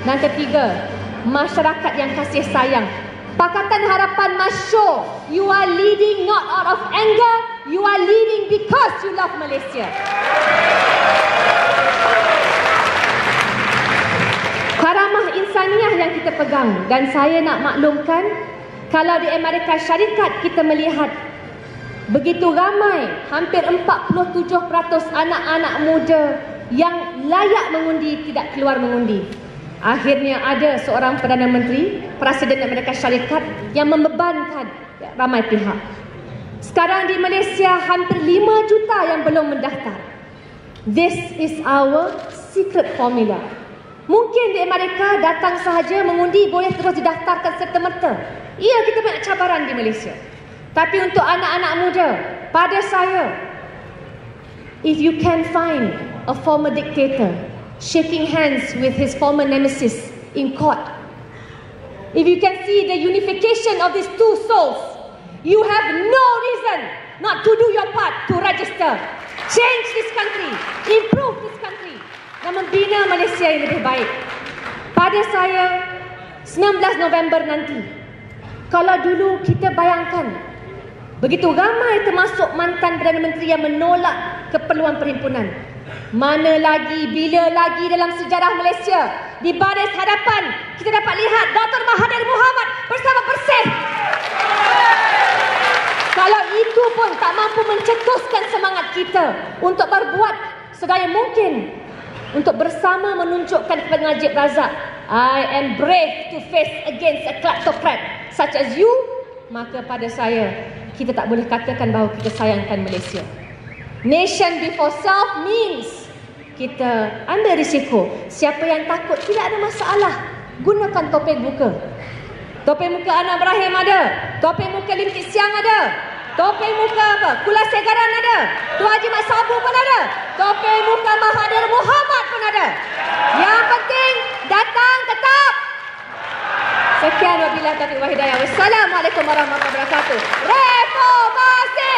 Dan ketiga, masyarakat yang kasih sayang. Pakatan Harapan must show you are leading not out of anger, you are leading because you love Malaysia. Karamah insaniah yang kita pegang, dan saya nak maklumkan, kalau di Amerika Syarikat kita melihat begitu ramai, hampir 47% anak-anak muda yang layak mengundi tidak keluar mengundi. Akhirnya ada seorang Perdana Menteri, Presiden Amerika Syarikat yang membebankan ramai pihak. Sekarang di Malaysia hampir 5 juta yang belum mendaftar. This is our secret formula. Mungkin di Amerika datang sahaja mengundi boleh terus didaftarkan serta-merta. Ya, kita banyak cabaran di Malaysia. Tapi untuk anak-anak muda, pada saya, if you can find a former dictator shaking hands with his former nemesis in court, if you can see the unification of these two souls, you have no reason not to do your part to register, change this country, improve this country, dan membina Malaysia yang lebih baik. Pada saya, 19 November nanti, kalau dulu kita bayangkan begitu ramai termasuk mantan Perdana Menteri yang menolak keperluan perhimpunan, mana lagi, bila lagi dalam sejarah Malaysia di Baris Hadapan kita dapat lihat Dr. Mahathir Mohamad bersama Persib. Kalau itu pun tak mampu mencetuskan semangat kita untuk berbuat sedaya mungkin untuk bersama menunjukkan kepada Najib Razak, I am brave to face against a kleptocrat such as you, maka pada saya, kita tak boleh katakan bahawa kita sayangkan Malaysia. Nation before self means kita ambil risiko. Siapa yang takut, tidak ada masalah. Gunakan topeng muka. Topeng muka Anwar Ibrahim ada. Topeng muka Lim Kit Siang ada. Topeng muka apa? Kula Segaran ada. Tuan Haji Mat Sabu pun ada. Topeng muka Mahathir Mohamad pun ada. Yang penting datang tetap. Sekian wabillahi taufiq wal hidayah. Wassalamualaikum warahmatullahi wabarakatuh. Reformasi!